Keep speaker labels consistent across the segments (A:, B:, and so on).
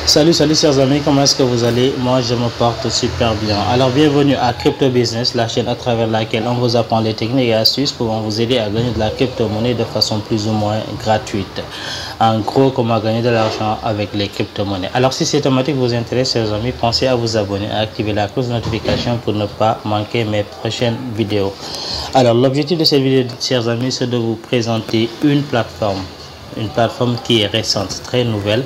A: Salut chers amis, comment est-ce que vous allez? Moi je me porte super bien. Alors bienvenue à Crypto Business, la chaîne à travers laquelle on vous apprend les techniques et astuces pouvant vous aider à gagner de la crypto-monnaie de façon plus ou moins gratuite. En gros, comment gagner de l'argent avec les crypto-monnaies. Alors si cette thématique vous intéresse chers amis, pensez à vous abonner, à activer la cloche de notification pour ne pas manquer mes prochaines vidéos. Alors l'objectif de cette vidéo chers amis, c'est de vous présenter une plateforme qui est récente, très nouvelle.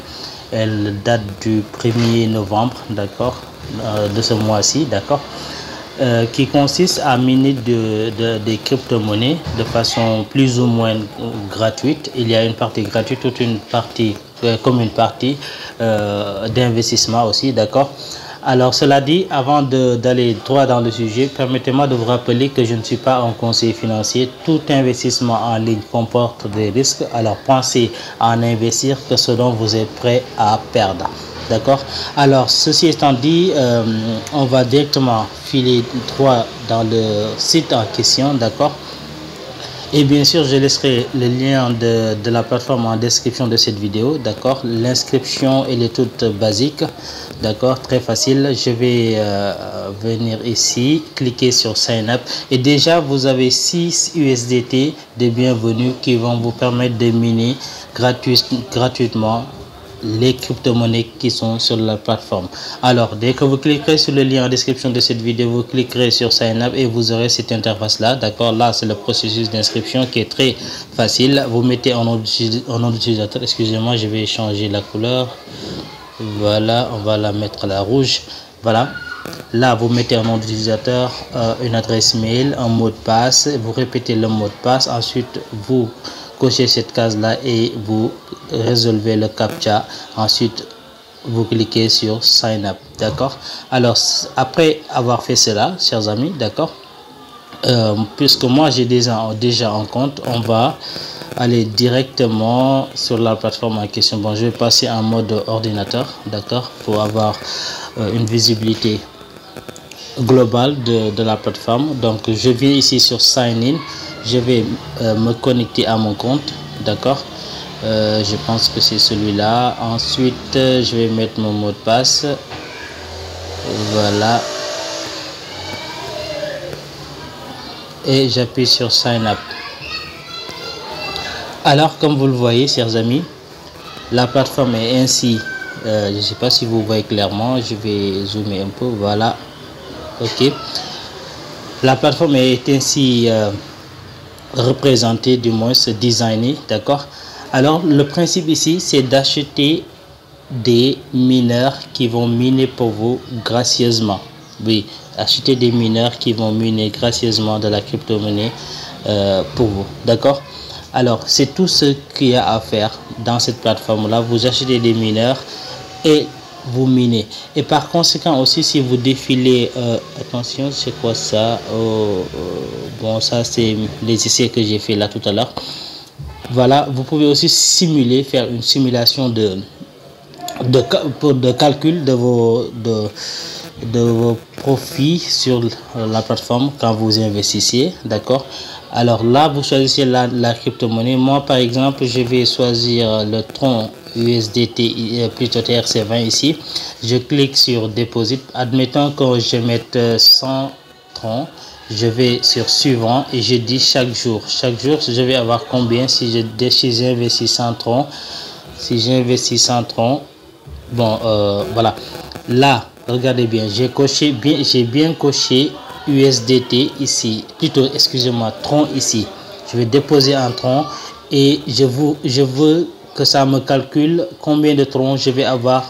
A: Elle date du 1er novembre, d'accord, de ce mois-ci, d'accord, qui consiste à miner des crypto-monnaies de façon plus ou moins gratuite. Il y a une partie gratuite, toute une partie, comme une partie d'investissement aussi, d'accord. Alors cela dit, avant d'aller droit dans le sujet, permettez-moi de vous rappeler que je ne suis pas un conseiller financier. Tout investissement en ligne comporte des risques. Alors pensez à en investir que ce dont vous êtes prêt à perdre. D'accord. Alors ceci étant dit, on va directement filer droit dans le site en question. D'accord. Et bien sûr, je laisserai le lien de la plateforme en description de cette vidéo. D'accord. L'inscription, elle est toute basique. D'accord, très facile. Je vais venir ici, cliquer sur Sign Up. Et déjà, vous avez 6 USDT de bienvenue qui vont vous permettre de miner gratuitement les crypto-monnaies qui sont sur la plateforme. Alors, dès que vous cliquerez sur le lien en description de cette vidéo, vous cliquerez sur Sign Up et vous aurez cette interface-là. D'accord, là, c'est le processus d'inscription qui est très facile. Vous mettez en nom d'utilisateur. Excusez-moi, je vais changer la couleur. Voilà, on va la mettre à la rouge. Voilà, là vous mettez un nom d'utilisateur, une adresse mail, un mot de passe. Vous répétez le mot de passe. Ensuite vous cochez cette case là et vous résolvez le captcha. Ensuite vous cliquez sur Sign Up. D'accord. Alors après avoir fait cela chers amis, d'accord, puisque moi j'ai déjà un compte, on va aller directement sur la plateforme en question. Bon, je vais passer en mode ordinateur, d'accord, pour avoir une visibilité globale de la plateforme. Donc je viens ici sur Sign In, je vais me connecter à mon compte, d'accord. Je pense que c'est celui-là. Ensuite je vais mettre mon mot de passe. Voilà, et j'appuie sur Sign Up. Alors comme vous le voyez chers amis, la plateforme est ainsi, je ne sais pas si vous voyez clairement, je vais zoomer un peu. Voilà, ok, la plateforme est ainsi représentée, du moins designée, d'accord. Alors le principe ici, c'est d'acheter des mineurs qui vont miner pour vous gracieusement. Oui, acheter des mineurs qui vont miner gracieusement de la crypto-monnaie pour vous, d'accord. Alors c'est tout ce qu'il y a à faire dans cette plateforme là. Vous achetez des mineurs et vous minez. Et par conséquent aussi, si vous défilez, attention, c'est quoi ça? Bon, ça c'est les essais que j'ai fait là tout à l'heure. Voilà, vous pouvez aussi simuler, faire une simulation de calcul de vos profits sur la plateforme quand vous investissiez, d'accord. Alors là vous choisissez la crypto-monnaie. Moi par exemple je vais choisir le Tron USDT, plutôt TRC20 ici. Je clique sur Deposit. Admettons que je mette 100 Tron. Je vais sur suivant et je dis chaque jour je vais avoir combien si j'investis 100 Tron. Si j'investis 100 Tron, bon, voilà, là regardez bien, j'ai bien coché USDT ici, plutôt excusez-moi, Tron ici. Je vais déposer un Tron et je veux que ça me calcule combien de Tron je vais avoir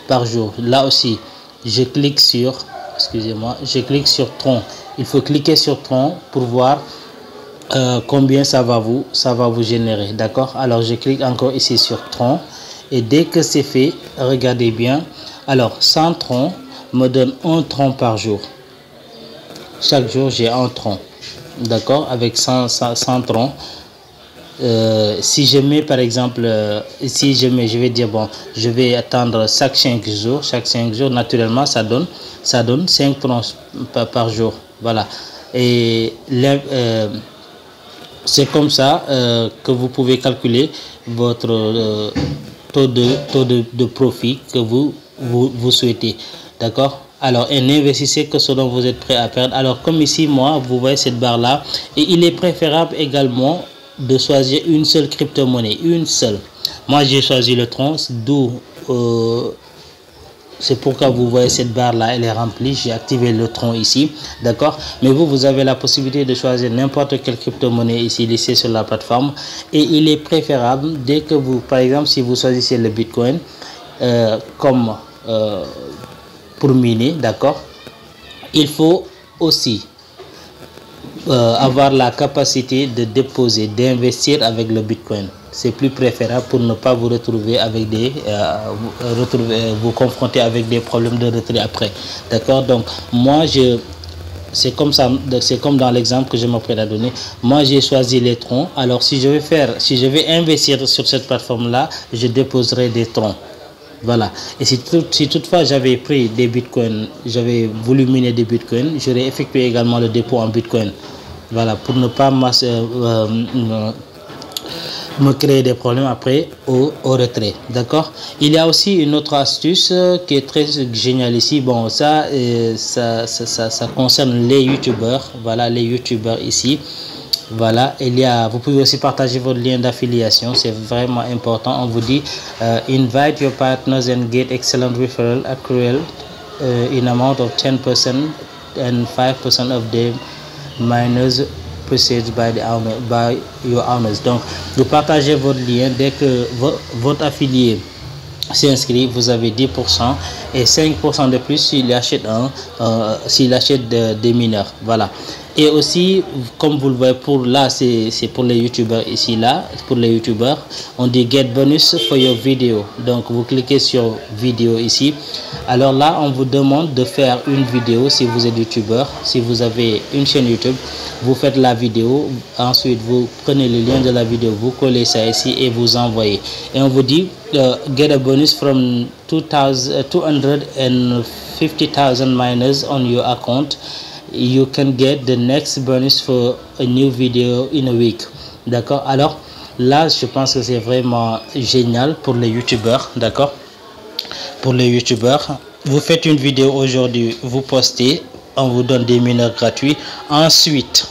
A: par jour. Là aussi je clique sur, excusez-moi, je clique sur Tron. Il faut cliquer sur Tron pour voir combien ça va vous générer, d'accord. Alors je clique encore ici sur Tron et dès que c'est fait, regardez bien. Alors 100 Tron me donne un Tron par jour. Chaque jour j'ai un Tron, d'accord, avec 100 Tron. Si je mets par exemple, je vais dire bon, je vais attendre chaque 5 jours, naturellement ça donne 5 Tron par jour. Voilà, et c'est comme ça que vous pouvez calculer votre de profit que vous souhaitez. D'accord? Alors, et n'investissez que ce dont vous êtes prêt à perdre. Alors, comme ici, moi, vous voyez cette barre-là. Et il est préférable également de choisir une seule crypto-monnaie. Une seule. Moi, j'ai choisi le Tron, d'où... c'est pourquoi vous voyez cette barre-là, elle est remplie. J'ai activé le Tron ici. D'accord? Mais vous avez la possibilité de choisir n'importe quelle crypto-monnaie ici, laissée sur la plateforme. Et il est préférable, dès que vous... Par exemple, si vous choisissez le Bitcoin, comme... pour miner, d'accord, il faut aussi avoir la capacité de déposer, d'investir avec le Bitcoin. C'est plus préférable pour ne pas vous retrouver avec vous confronter avec des problèmes de retrait après. D'accord? Donc moi c'est comme ça, c'est comme dans l'exemple que je m'apprête à donner. Moi j'ai choisi les troncs. Alors si je vais investir sur cette plateforme là, je déposerai des troncs. Voilà. Et si toutefois j'avais pris des bitcoins, j'avais voulu miner des bitcoins, j'aurais effectué également le dépôt en bitcoin. Voilà, pour ne pas me créer des problèmes après au retrait. D'accord? Il y a aussi une autre astuce qui est très géniale ici. Bon, ça concerne les youtubeurs. Voilà, les youtubeurs ici. Voilà, vous pouvez aussi partager votre lien d'affiliation, c'est vraiment important. On vous dit invite your partners and get excellent referral accrual in amount of 10% and 5% of the miners purchased by your owners. Donc vous partagez votre lien dès que votre affilié s'inscrit, vous avez 10% et 5% de plus s'il achète des mineurs. Voilà. Et aussi, comme vous le voyez, c'est pour les youtubeurs ici, là, pour les youtubeurs, on dit get bonus for your video. Donc, vous cliquez sur vidéo ici. Alors là, on vous demande de faire une vidéo si vous êtes youtubeur. Si vous avez une chaîne YouTube, vous faites la vidéo. Ensuite, vous prenez le lien de la vidéo, vous collez ça ici et vous envoyez. Et on vous dit get a bonus from 250,000 miners on your account. You can get the next bonus for a new video in a week. D'accord? Alors là, je pense que c'est vraiment génial pour les youtubeurs. D'accord? Pour les youtubeurs, vous faites une vidéo aujourd'hui, vous postez, on vous donne des mineurs gratuits. Ensuite,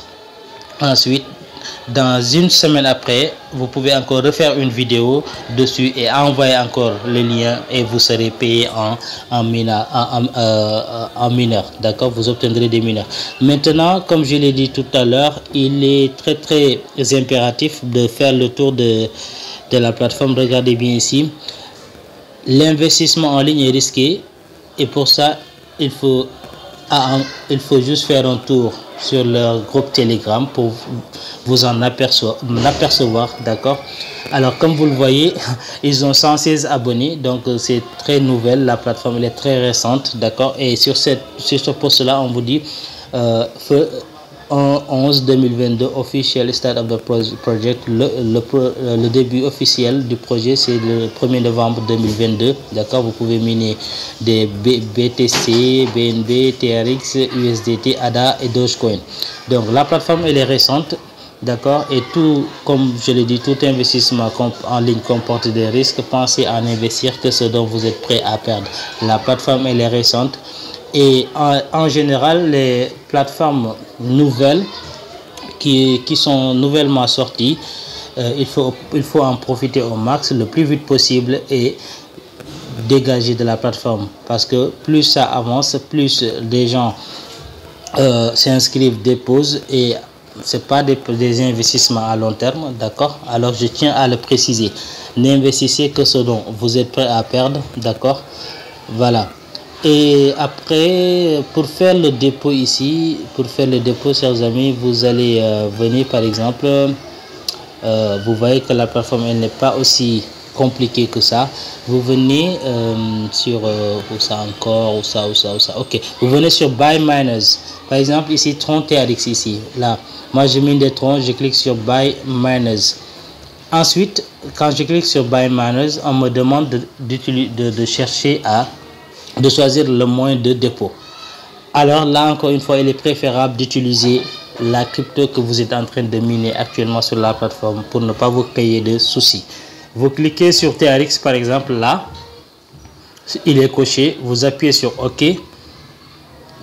A: dans une semaine après, vous pouvez encore refaire une vidéo dessus et envoyer encore le lien et vous serez payé en mineur. D'accord? Vous obtiendrez des mineurs. Maintenant, comme je l'ai dit tout à l'heure, il est très très impératif de faire le tour de la plateforme. Regardez bien ici. L'investissement en ligne est risqué et pour ça, il faut juste faire un tour sur leur groupe Telegram pour vous en apercevoir. D'accord? Alors comme vous le voyez, ils ont 116 abonnés, donc c'est très nouvelle, la plateforme elle est très récente. D'accord? Et sur ce post là, on vous dit 11-2022 official start of the project. Le début officiel du projet c'est le 1er novembre 2022. D'accord? Vous pouvez miner des BTC, BNB, TRX, USDT, ADA et Dogecoin. Donc la plateforme elle est récente. D'accord? Et tout, comme je l'ai dit, tout investissement en ligne comporte des risques. Pensez à investir que ce dont vous êtes prêt à perdre. La plateforme elle est récente. Et en général, les plateformes nouvelles qui sont nouvellement sorties, il faut en profiter au max le plus vite possible et dégager de la plateforme. Parce que plus ça avance, plus les gens s'inscrivent, déposent et c'est pas des investissements à long terme. D'accord? Alors je tiens à le préciser. N'investissez que ce dont vous êtes prêt à perdre. D'accord? Voilà. Et après, pour faire le dépôt ici, chers amis, vous allez venir par exemple, vous voyez que la plateforme elle n'est pas aussi compliquée que ça. Vous venez sur où ça encore, où ça. Ok, vous venez sur Buy Miners. Par exemple ici, Tron TRX ici, là. Moi je mine des troncs, je clique sur Buy Miners. Ensuite, quand je clique sur Buy Miners, on me demande de chercher de choisir le moyen de dépôt. Alors là encore une fois, il est préférable d'utiliser la crypto que vous êtes en train de miner actuellement sur la plateforme pour ne pas vous créer de soucis. Vous cliquez sur TRX par exemple là, il est coché, vous appuyez sur OK,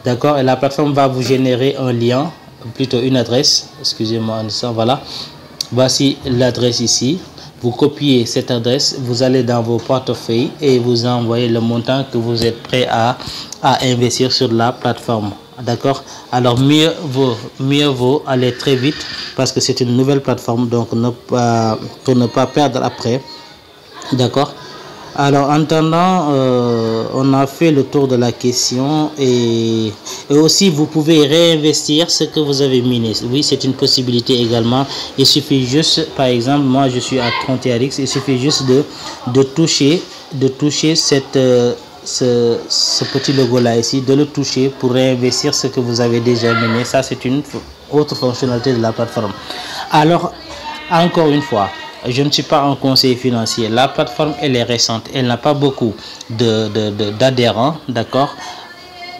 A: d'accord, et la plateforme va vous générer un lien, plutôt une adresse, excusez-moi un instant, voilà, voici l'adresse ici. Vous copiez cette adresse, vous allez dans vos portefeuilles et vous envoyez le montant que vous êtes prêt à investir sur la plateforme. D'accord? Alors mieux vaut aller très vite parce que c'est une nouvelle plateforme, donc pour ne pas perdre après. D'accord? Alors en attendant, on a fait le tour de la question et aussi vous pouvez réinvestir ce que vous avez miné. Oui, c'est une possibilité également. Il suffit juste, par exemple, moi je suis à 30 TRX, il suffit juste de toucher ce petit logo là ici, de le toucher pour réinvestir ce que vous avez déjà miné. Ça c'est une autre fonctionnalité de la plateforme. Alors encore une fois, je ne suis pas un conseiller financier. La plateforme, elle est récente. Elle n'a pas beaucoup d'adhérents. D'accord?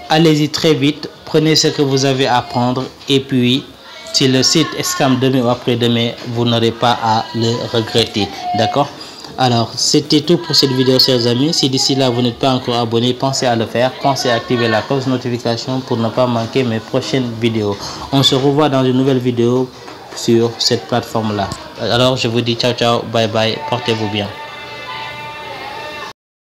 A: Allez-y très vite. Prenez ce que vous avez à prendre. Et puis, si le site est scam demain ou après-demain, vous n'aurez pas à le regretter. D'accord? Alors, c'était tout pour cette vidéo, chers amis. Si d'ici là, vous n'êtes pas encore abonné, pensez à le faire. Pensez à activer la cloche de notification pour ne pas manquer mes prochaines vidéos. On se revoit dans une nouvelle vidéo sur cette plateforme là. Alors je vous dis ciao ciao, bye bye, portez-vous bien.